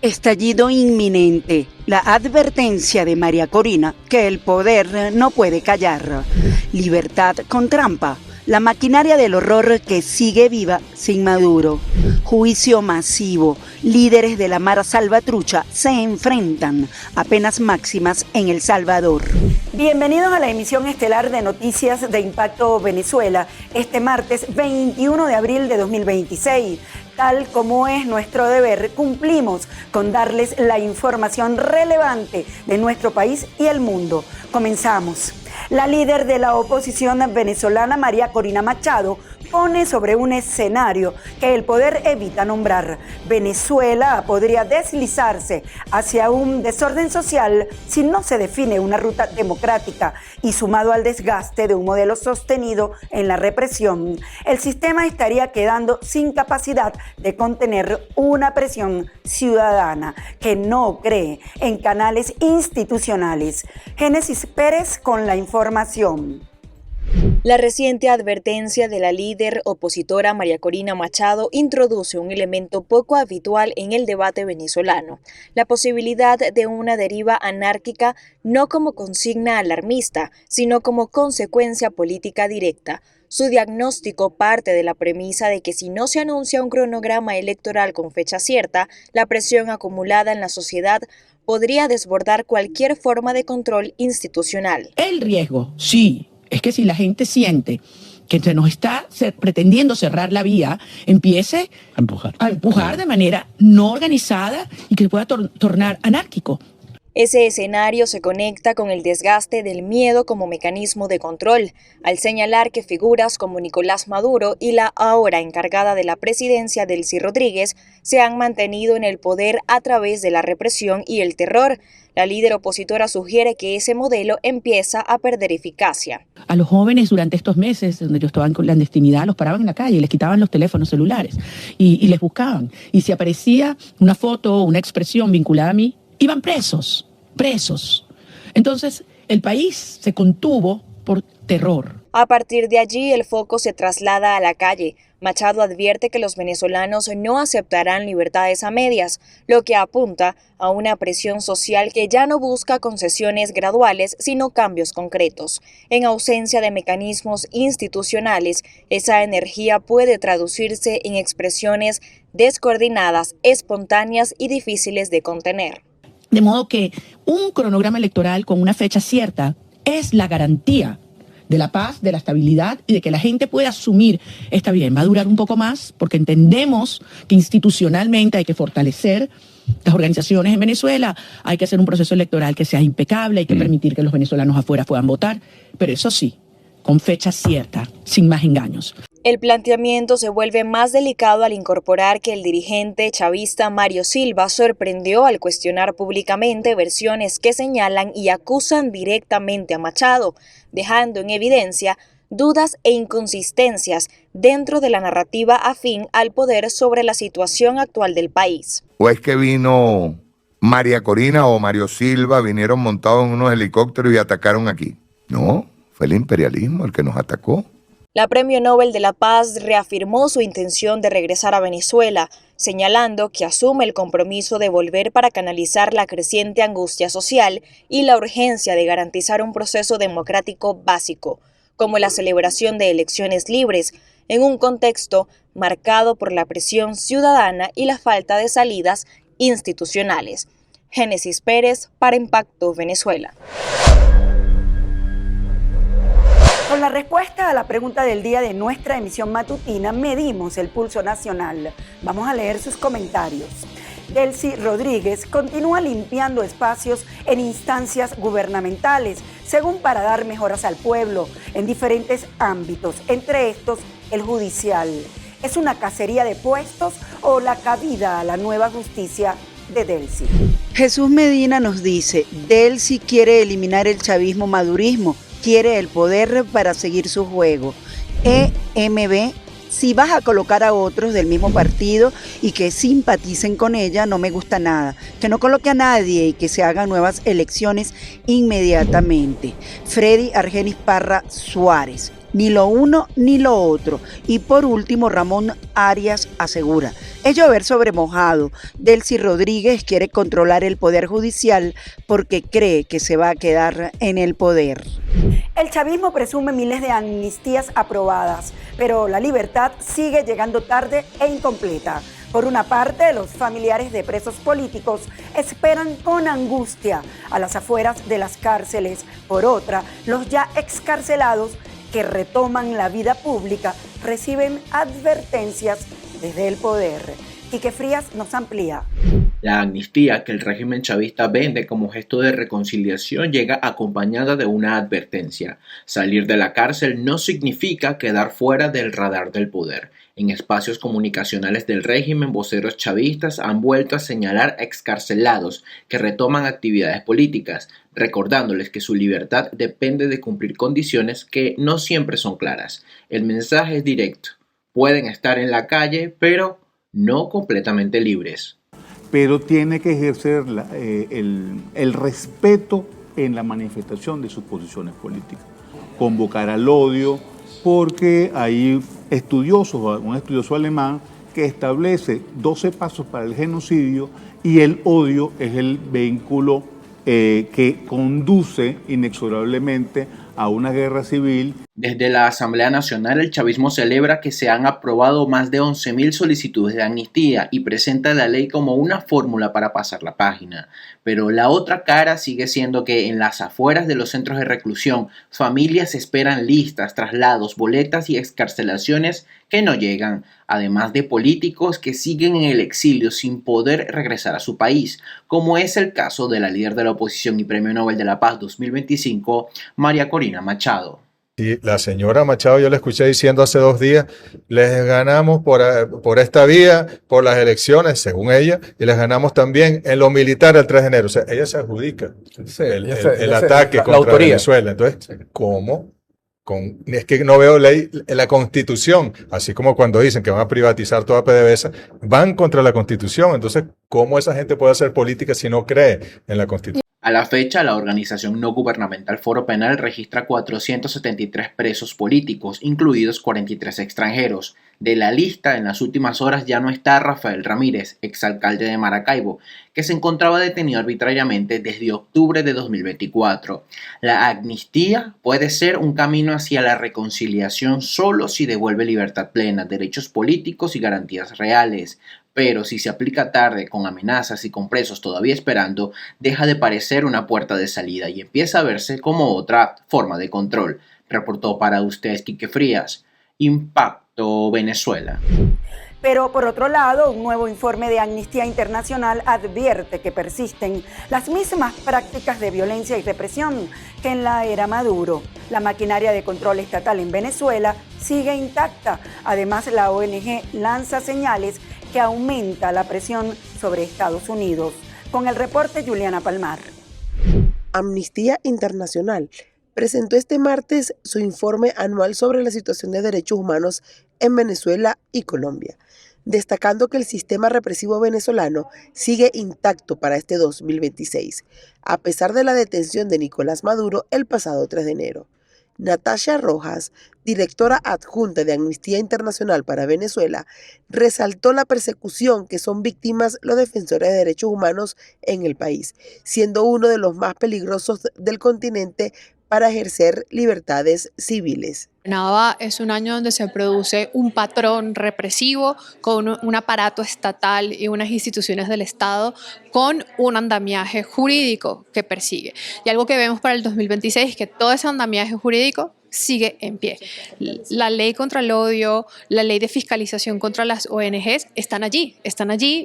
Estallido inminente. La advertencia de María Corina que el poder no puede callar. Libertad con trampa. La maquinaria del horror que sigue viva sin Maduro. Juicio masivo. Líderes de la Mara Salvatrucha se enfrentan a penas máximas en El Salvador. Bienvenidos a la emisión estelar de Noticias de Impacto Venezuela, este martes 21 de abril de 2026. Tal como es nuestro deber, cumplimos con darles la información relevante de nuestro país y el mundo. Comenzamos. La líder de la oposición venezolana, María Corina Machado, pone sobre un escenario que el poder evita nombrar. Venezuela podría deslizarse hacia un desorden social si no se define una ruta democrática y sumado al desgaste de un modelo sostenido en la represión, el sistema estaría quedando sin capacidad de contener una presión ciudadana que no cree en canales institucionales. Génesis Pérez con la información. La reciente advertencia de la líder opositora María Corina Machado introduce un elemento poco habitual en el debate venezolano, la posibilidad de una deriva anárquica no como consigna alarmista, sino como consecuencia política directa. Su diagnóstico parte de la premisa de que si no se anuncia un cronograma electoral con fecha cierta, la presión acumulada en la sociedad podría desbordar cualquier forma de control institucional. El riesgo, sí, es que si la gente siente que se nos está pretendiendo cerrar la vía, empiece a empujar de manera no organizada y que pueda tornar anárquico. Ese escenario se conecta con el desgaste del miedo como mecanismo de control, al señalar que figuras como Nicolás Maduro y la ahora encargada de la presidencia, Delcy Rodríguez, se han mantenido en el poder a través de la represión y el terror. La líder opositora sugiere que ese modelo empieza a perder eficacia. A los jóvenes durante estos meses, donde yo estaba en clandestinidad, los paraban en la calle, les quitaban los teléfonos celulares y les buscaban. Y si aparecía una foto o una expresión vinculada a mí, iban presos. Entonces, el país se contuvo por terror. A partir de allí, el foco se traslada a la calle. Machado advierte que los venezolanos no aceptarán libertades a medias, lo que apunta a una presión social que ya no busca concesiones graduales, sino cambios concretos. En ausencia de mecanismos institucionales, esa energía puede traducirse en expresiones descoordinadas, espontáneas y difíciles de contener. De modo que un cronograma electoral con una fecha cierta es la garantía de la paz, de la estabilidad y de que la gente pueda asumir, está bien, va a durar un poco más porque entendemos que institucionalmente hay que fortalecer las organizaciones en Venezuela, hay que hacer un proceso electoral que sea impecable, hay que permitir que los venezolanos afuera puedan votar, pero eso sí, con fecha cierta, sin más engaños. El planteamiento se vuelve más delicado al incorporar que el dirigente chavista Mario Silva sorprendió al cuestionar públicamente versiones que señalan y acusan directamente a Machado, dejando en evidencia dudas e inconsistencias dentro de la narrativa afín al poder sobre la situación actual del país. ¿O es que vino María Corina o Mario Silva, vinieron montados en unos helicópteros y atacaron aquí? No, fue el imperialismo el que nos atacó. La Premio Nobel de la Paz reafirmó su intención de regresar a Venezuela, señalando que asume el compromiso de volver para canalizar la creciente angustia social y la urgencia de garantizar un proceso democrático básico, como la celebración de elecciones libres, en un contexto marcado por la presión ciudadana y la falta de salidas institucionales. Génesis Pérez para Impacto Venezuela. Con la respuesta a la pregunta del día de nuestra emisión matutina, medimos el pulso nacional. Vamos a leer sus comentarios. Delcy Rodríguez continúa limpiando espacios en instancias gubernamentales, según para dar mejoras al pueblo en diferentes ámbitos, entre estos el judicial. ¿Es una cacería de puestos o la cabida a la nueva justicia de Delcy? Jesús Medina nos dice, Delcy quiere eliminar el chavismo-madurismo, quiere el poder para seguir su juego. EMB, si vas a colocar a otros del mismo partido y que simpaticen con ella, no me gusta nada. Que no coloque a nadie y que se hagan nuevas elecciones inmediatamente. Freddy Argenis Parra Suárez. Ni lo uno ni lo otro. Y por último, Ramón Arias asegura: es llover sobre mojado. Delcy Rodríguez quiere controlar el Poder Judicial porque cree que se va a quedar en el poder. El chavismo presume miles de amnistías aprobadas, pero la libertad sigue llegando tarde e incompleta. Por una parte, los familiares de presos políticos esperan con angustia a las afueras de las cárceles. Por otra, los ya excarcelados que retoman la vida pública reciben advertencias desde el poder. Quique Frías nos amplía. La amnistía que el régimen chavista vende como gesto de reconciliación llega acompañada de una advertencia. Salir de la cárcel no significa quedar fuera del radar del poder. En espacios comunicacionales del régimen, voceros chavistas han vuelto a señalar a excarcelados que retoman actividades políticas, recordándoles que su libertad depende de cumplir condiciones que no siempre son claras. El mensaje es directo: pueden estar en la calle, pero no completamente libres. Pero tiene que ejercer el respeto en la manifestación de sus posiciones políticas. Convocar al odio, porque hay un estudioso alemán que establece 12 pasos para el genocidio y el odio es el vehículo que conduce inexorablemente a una guerra civil. Desde la Asamblea Nacional, el chavismo celebra que se han aprobado más de 11.000 solicitudes de amnistía y presenta la ley como una fórmula para pasar la página. Pero la otra cara sigue siendo que en las afueras de los centros de reclusión, familias esperan listas, traslados, boletas y excarcelaciones que no llegan, además de políticos que siguen en el exilio sin poder regresar a su país, como es el caso de la líder de la oposición y Premio Nobel de la Paz 2025, María Corina Machado. Y la señora Machado, yo la escuché diciendo hace 2 días, les ganamos por esta vía, por las elecciones, según ella, y les ganamos también en lo militar el 3 de enero. O sea, ella se adjudica el ataque contra Venezuela. Entonces, ¿cómo? Es que no veo ley en la Constitución, así como cuando dicen que van a privatizar toda PDVSA, van contra la Constitución. Entonces, ¿cómo esa gente puede hacer política si no cree en la Constitución? A la fecha, la organización no gubernamental Foro Penal registra 473 presos políticos, incluidos 43 extranjeros. De la lista, en las últimas horas ya no está Rafael Ramírez, exalcalde de Maracaibo, que se encontraba detenido arbitrariamente desde octubre de 2024. La amnistía puede ser un camino hacia la reconciliación solo si devuelve libertad plena, derechos políticos y garantías reales. Pero si se aplica tarde, con amenazas y con presos todavía esperando, deja de parecer una puerta de salida y empieza a verse como otra forma de control. Reportó para ustedes Quique Frías, Impacto Venezuela. Pero por otro lado, un nuevo informe de Amnistía Internacional advierte que persisten las mismas prácticas de violencia y represión que en la era Maduro. La maquinaria de control estatal en Venezuela sigue intacta. Además, la ONG lanza señales que aumenta la presión sobre Estados Unidos. Con el reporte, Juliana Palmar. Amnistía Internacional presentó este martes su informe anual sobre la situación de derechos humanos en Venezuela y Colombia, destacando que el sistema represivo venezolano sigue intacto para este 2026, a pesar de la detención de Nicolás Maduro el pasado 3 de enero. Natasha Rojas, directora adjunta de Amnistía Internacional para Venezuela, resaltó la persecución que son víctimas los defensores de derechos humanos en el país, siendo uno de los más peligrosos del continente para ejercer libertades civiles. Nava es un año donde se produce un patrón represivo con un aparato estatal y unas instituciones del Estado con un andamiaje jurídico que persigue. Y algo que vemos para el 2026 es que todo ese andamiaje jurídico sigue en pie. La ley contra el odio, la ley de fiscalización contra las ONGs están allí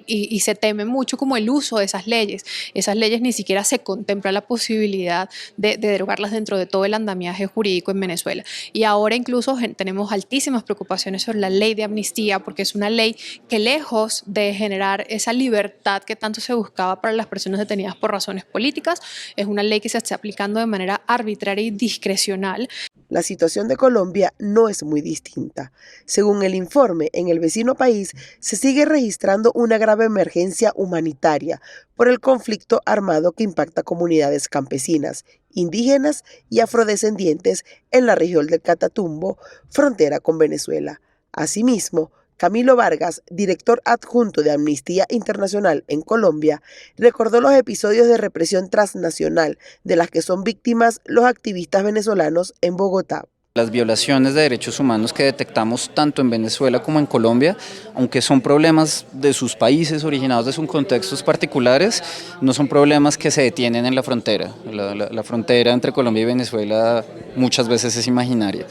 y se teme mucho como el uso de esas leyes. Esas leyes ni siquiera se contempla la posibilidad de derogarlas dentro de todo el andamiaje jurídico en Venezuela. Y ahora incluso tenemos altísimas preocupaciones sobre la ley de amnistía porque es una ley que lejos de generar esa libertad que tanto se buscaba para las personas detenidas por razones políticas, es una ley que se está aplicando de manera arbitraria y discrecional. La situación de Colombia no es muy distinta. Según el informe, en el vecino país se sigue registrando una grave emergencia humanitaria por el conflicto armado que impacta comunidades campesinas, indígenas y afrodescendientes en la región del Catatumbo, frontera con Venezuela. Asimismo, Camilo Vargas, director adjunto de Amnistía Internacional en Colombia, recordó los episodios de represión transnacional de las que son víctimas los activistas venezolanos en Bogotá. Las violaciones de derechos humanos que detectamos tanto en Venezuela como en Colombia, aunque son problemas de sus países, originados de sus contextos particulares, no son problemas que se detienen en la frontera. La frontera entre Colombia y Venezuela muchas veces es imaginaria.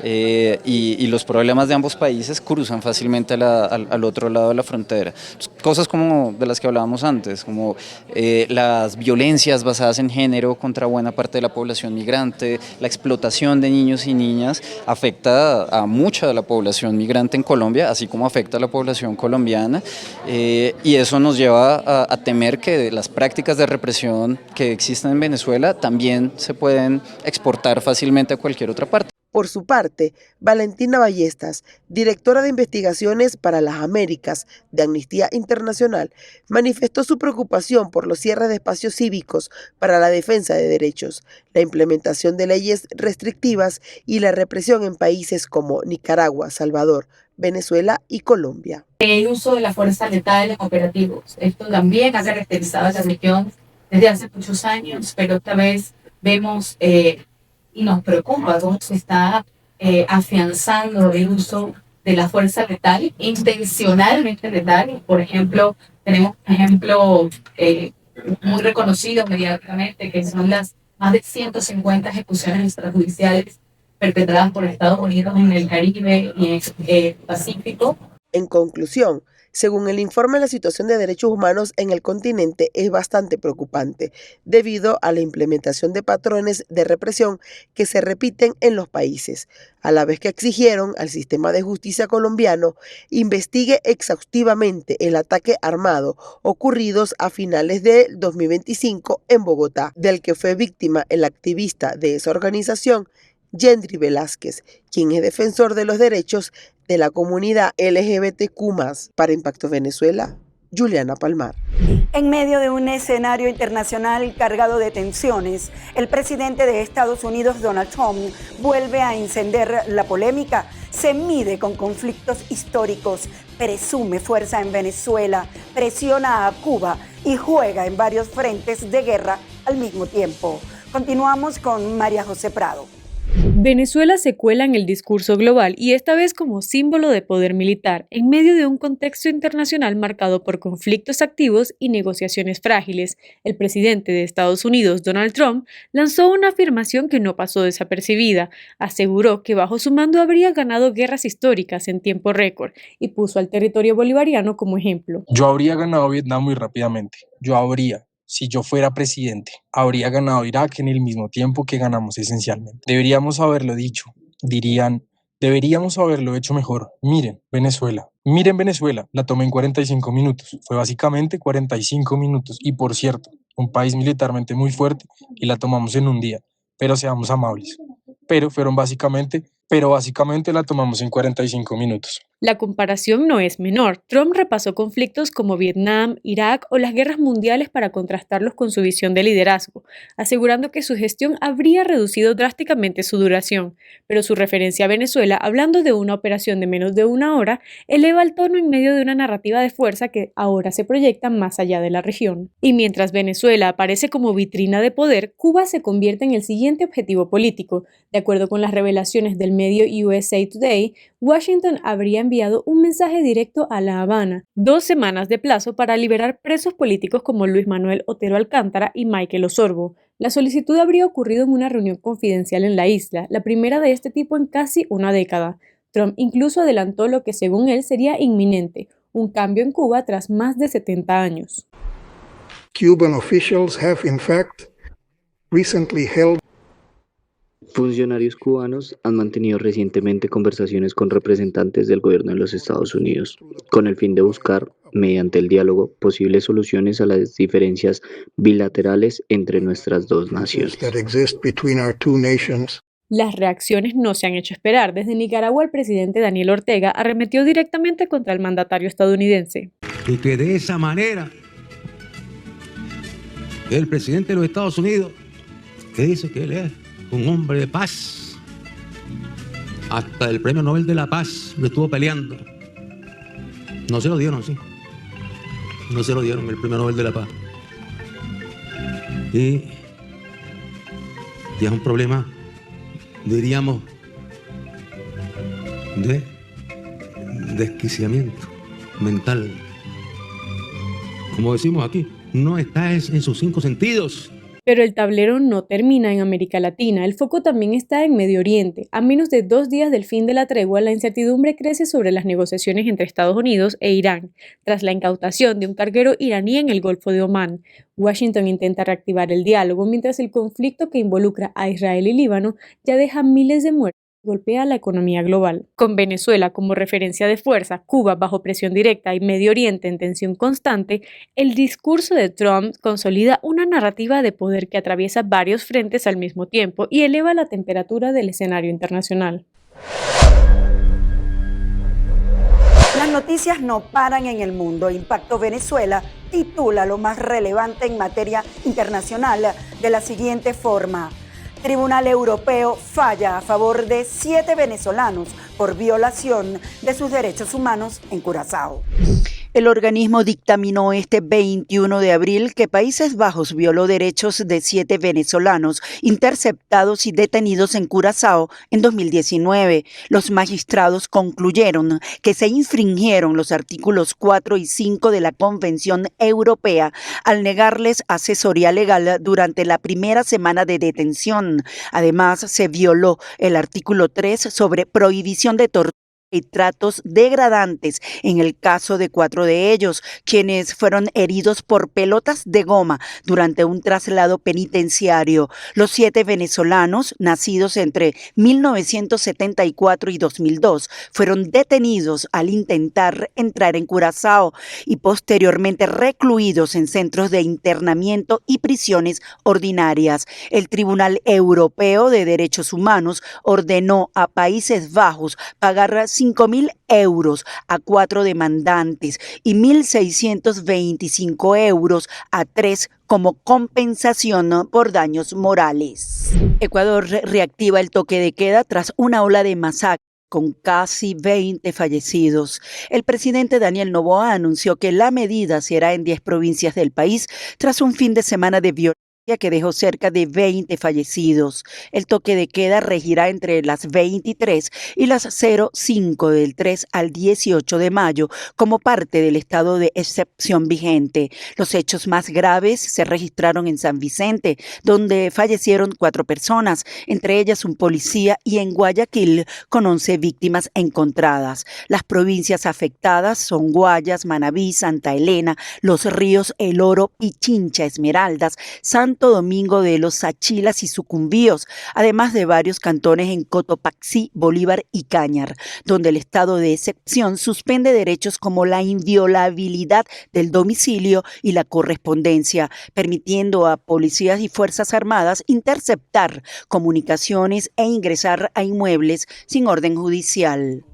Y los problemas de ambos países cruzan fácilmente al otro lado de la frontera. Cosas como de las que hablábamos antes, como las violencias basadas en género contra buena parte de la población migrante, la explotación de niños y niñas afecta a mucha de la población migrante en Colombia, así como afecta a la población colombiana, y eso nos lleva a temer que las prácticas de represión que existen en Venezuela también se pueden exportar fácilmente a cualquier otra parte. Por su parte, Valentina Ballestas, directora de Investigaciones para las Américas de Amnistía Internacional, manifestó su preocupación por los cierres de espacios cívicos para la defensa de derechos, la implementación de leyes restrictivas y la represión en países como Nicaragua, Salvador, Venezuela y Colombia. El uso de la fuerza letal en operativos. Esto también ha caracterizado a la región desde hace muchos años, pero esta vez vemos y nos preocupa cómo se está afianzando el uso de la fuerza letal, intencionalmente letal. Por ejemplo, tenemos un ejemplo muy reconocido mediáticamente, que son las más de 150 ejecuciones extrajudiciales perpetradas por Estados Unidos en el Caribe y en el Pacífico. En conclusión, según el informe, la situación de derechos humanos en el continente es bastante preocupante, debido a la implementación de patrones de represión que se repiten en los países, a la vez que exigieron al sistema de justicia colombiano investigue exhaustivamente el ataque armado ocurridos a finales del 2025 en Bogotá, del que fue víctima el activista de esa organización, Yendri Velázquez, quien es defensor de los derechos de la comunidad LGBTQ+. Para Impacto Venezuela, Juliana Palmar. En medio de un escenario internacional cargado de tensiones, el presidente de Estados Unidos, Donald Trump, vuelve a encender la polémica. Se mide con conflictos históricos, presume fuerza en Venezuela, presiona a Cuba y juega en varios frentes de guerra al mismo tiempo. Continuamos con María José Prado. Venezuela se cuela en el discurso global y esta vez como símbolo de poder militar, en medio de un contexto internacional marcado por conflictos activos y negociaciones frágiles. El presidente de Estados Unidos, Donald Trump, lanzó una afirmación que no pasó desapercibida. Aseguró que bajo su mando habría ganado guerras históricas en tiempo récord y puso al territorio bolivariano como ejemplo. Yo habría ganado Vietnam muy rápidamente. Si yo fuera presidente, habría ganado Irak en el mismo tiempo que ganamos esencialmente. Deberíamos haberlo dicho. Dirían, deberíamos haberlo hecho mejor. Miren Venezuela, la tomé en 45 minutos. Fue básicamente 45 minutos. Y por cierto, un país militarmente muy fuerte y la tomamos en un día. Pero seamos amables. Pero básicamente la tomamos en 45 minutos. La comparación no es menor. Trump repasó conflictos como Vietnam, Irak o las guerras mundiales para contrastarlos con su visión de liderazgo, asegurando que su gestión habría reducido drásticamente su duración. Pero su referencia a Venezuela, hablando de una operación de menos de una hora, eleva el tono en medio de una narrativa de fuerza que ahora se proyecta más allá de la región. Y mientras Venezuela aparece como vitrina de poder, Cuba se convierte en el siguiente objetivo político. De acuerdo con las revelaciones del medio USA Today, Washington habría enviado un mensaje directo a La Habana, 2 semanas de plazo para liberar presos políticos como Luis Manuel Otero Alcántara y Michael Osorbo. La solicitud habría ocurrido en una reunión confidencial en la isla, la primera de este tipo en casi una década. Trump incluso adelantó lo que según él sería inminente, un cambio en Cuba tras más de 70 años. Cuban officials have in fact recently held. Funcionarios cubanos han mantenido recientemente conversaciones con representantes del gobierno de los Estados Unidos, con el fin de buscar, mediante el diálogo, posibles soluciones a las diferencias bilaterales entre nuestras dos naciones. Las reacciones no se han hecho esperar. Desde Nicaragua, el presidente Daniel Ortega arremetió directamente contra el mandatario estadounidense. Y que de esa manera el presidente de los Estados Unidos, que dice que él es un hombre de paz, hasta el premio Nobel de la Paz lo estuvo peleando. No se lo dieron, sí. No se lo dieron el premio Nobel de la Paz. Y ya es un problema, diríamos, de desquiciamiento mental. Como decimos aquí, no está en sus 5 sentidos. Pero el tablero no termina en América Latina. El foco también está en Medio Oriente. A menos de 2 días del fin de la tregua, la incertidumbre crece sobre las negociaciones entre Estados Unidos e Irán, tras la incautación de un carguero iraní en el Golfo de Omán. Washington intenta reactivar el diálogo, mientras el conflicto que involucra a Israel y Líbano ya deja miles de muertos y golpea la economía global. Con Venezuela como referencia de fuerza, Cuba bajo presión directa y Medio Oriente en tensión constante, el discurso de Trump consolida una narrativa de poder que atraviesa varios frentes al mismo tiempo y eleva la temperatura del escenario internacional. Las noticias no paran en el mundo. Impacto Venezuela titula lo más relevante en materia internacional de la siguiente forma: Tribunal Europeo falla a favor de 7 venezolanos por violación de sus derechos humanos en Curazao. El organismo dictaminó este 21 de abril que Países Bajos violó derechos de 7 venezolanos interceptados y detenidos en Curazao en 2019. Los magistrados concluyeron que se infringieron los artículos 4 y 5 de la Convención Europea al negarles asesoría legal durante la primera semana de detención. Además, se violó el artículo 3 sobre prohibición de tortura y tratos degradantes en el caso de 4 de ellos, quienes fueron heridos por pelotas de goma durante un traslado penitenciario. Los 7 venezolanos, nacidos entre 1974 y 2002, fueron detenidos al intentar entrar en Curazao y posteriormente recluidos en centros de internamiento y prisiones ordinarias. El Tribunal Europeo de Derechos Humanos ordenó a Países Bajos pagar 5.000 euros a 4 demandantes y 1.625 euros a 3 como compensación por daños morales. Ecuador reactiva el toque de queda tras una ola de masacres con casi 20 fallecidos. El presidente Daniel Noboa anunció que la medida será en 10 provincias del país tras un fin de semana de violencia que dejó cerca de 20 fallecidos. El toque de queda regirá entre las 23 y las 05 del 3 al 18 de mayo como parte del estado de excepción vigente. Los hechos más graves se registraron en San Vicente, donde fallecieron 4 personas, entre ellas un policía, y en Guayaquil, con 11 víctimas encontradas. Las provincias afectadas son Guayas, Manabí, Santa Elena, Los Ríos, El Oro, Pichincha, Esmeraldas, Santo Domingo de los Sachilas y Sucumbíos, además de varios cantones en Cotopaxi, Bolívar y Cañar, donde el estado de excepción suspende derechos como la inviolabilidad del domicilio y la correspondencia, permitiendo a policías y fuerzas armadas interceptar comunicaciones e ingresar a inmuebles sin orden judicial.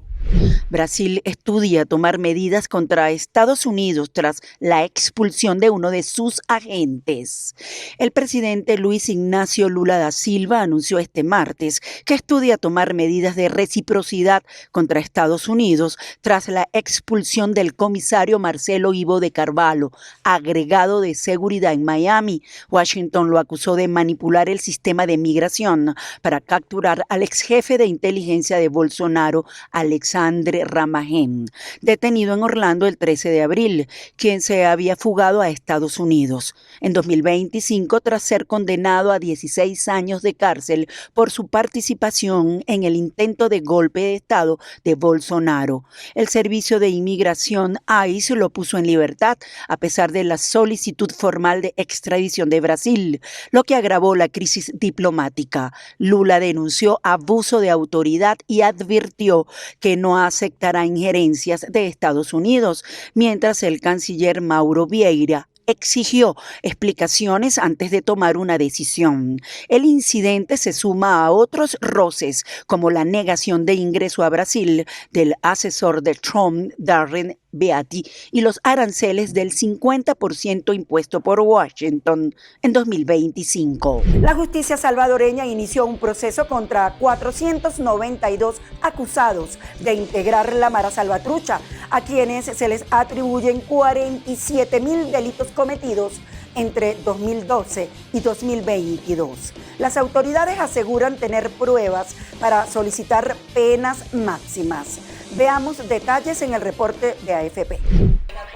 Brasil estudia tomar medidas contra Estados Unidos tras la expulsión de uno de sus agentes. El presidente Luis Ignacio Lula da Silva anunció este martes que estudia tomar medidas de reciprocidad contra Estados Unidos tras la expulsión del comisario Marcelo Ivo de Carvalho, agregado de seguridad en Miami. Washington lo acusó de manipular el sistema de migración para capturar al exjefe de inteligencia de Bolsonaro, Alexandre Ramagem, detenido en Orlando el 13 de abril, quien se había fugado a Estados Unidos. En 2025, tras ser condenado a 16 años de cárcel por su participación en el intento de golpe de Estado de Bolsonaro. El Servicio de Inmigración ICE lo puso en libertad a pesar de la solicitud formal de extradición de Brasil, lo que agravó la crisis diplomática. Lula denunció abuso de autoridad y advirtió que no aceptará injerencias de Estados Unidos, mientras el canciller Mauro Vieira exigió explicaciones antes de tomar una decisión. El incidente se suma a otros roces, como la negación de ingreso a Brasil del asesor de Trump, Darren Beatty, y los aranceles del 50% impuesto por Washington en 2025. La justicia salvadoreña inició un proceso contra 492 acusados de integrar la Mara Salvatrucha, a quienes se les atribuyen 47.000 delitos cometidos entre 2012 y 2022. Las autoridades aseguran tener pruebas para solicitar penas máximas. Veamos detalles en el reporte de AFP.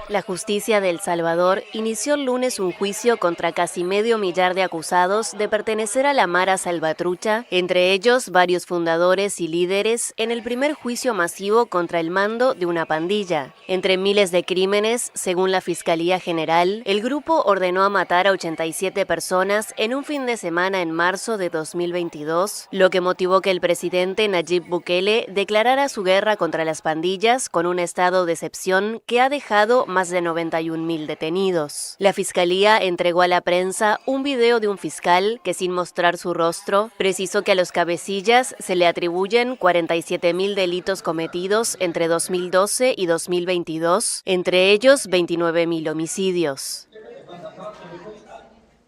La justicia de El Salvador inició el lunes un juicio contra casi 500.000 de acusados de pertenecer a la Mara Salvatrucha, entre ellos varios fundadores y líderes, en el primer juicio masivo contra el mando de una pandilla. Entre miles de crímenes, según la Fiscalía General, el grupo ordenó a matar a 87 personas en un fin de semana en marzo de 2022, lo que motivó que el presidente Nayib Bukele declarara su guerra contra las pandillas con un estado de excepción que ha dejado más de 91.000 detenidos. La Fiscalía entregó a la prensa un video de un fiscal que, sin mostrar su rostro, precisó que a los cabecillas se le atribuyen 47.000 delitos cometidos entre 2012 y 2022, entre ellos 29.000 homicidios.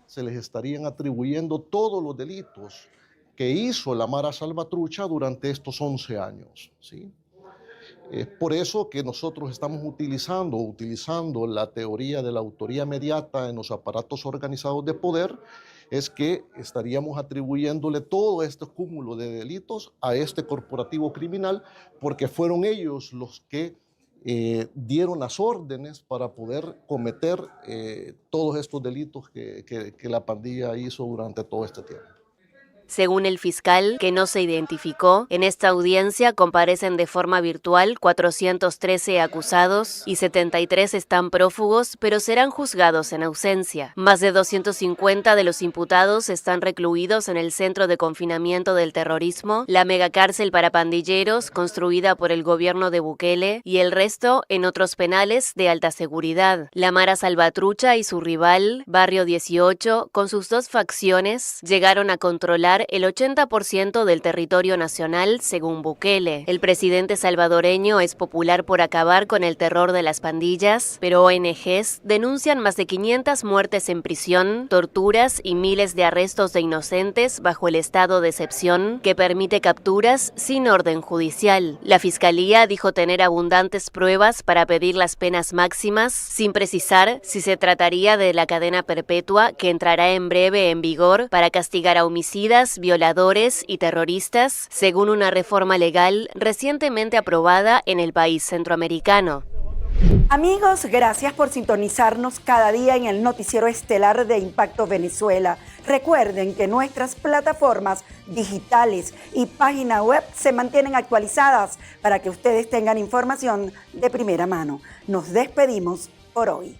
Se les estarían atribuyendo todos los delitos que hizo la Mara Salvatrucha durante estos 11 años, ¿sí? Es por eso que nosotros estamos utilizando la teoría de la autoría mediata en los aparatos organizados de poder, es que estaríamos atribuyéndole todo este cúmulo de delitos a este corporativo criminal, porque fueron ellos los que dieron las órdenes para poder cometer todos estos delitos que la pandilla hizo durante todo este tiempo. Según el fiscal, que no se identificó, en esta audiencia comparecen de forma virtual 413 acusados y 73 están prófugos, pero serán juzgados en ausencia. Más de 250 de los imputados están recluidos en el Centro de Confinamiento del Terrorismo, la megacárcel para pandilleros construida por el gobierno de Bukele, y el resto en otros penales de alta seguridad. La Mara Salvatrucha y su rival, Barrio 18, con sus dos facciones, llegaron a controlar el 80% del territorio nacional, según Bukele. El presidente salvadoreño es popular por acabar con el terror de las pandillas, pero ONGs denuncian más de 500 muertes en prisión, torturas y miles de arrestos de inocentes bajo el estado de excepción que permite capturas sin orden judicial. La fiscalía dijo tener abundantes pruebas para pedir las penas máximas, sin precisar si se trataría de la cadena perpetua que entrará en breve en vigor para castigar a homicidas, violadores y terroristas, según una reforma legal recientemente aprobada en el país centroamericano. Amigos, gracias por sintonizarnos cada día en el noticiero estelar de Impacto Venezuela. Recuerden que nuestras plataformas digitales y página web se mantienen actualizadas para que ustedes tengan información de primera mano. Nos despedimos por hoy.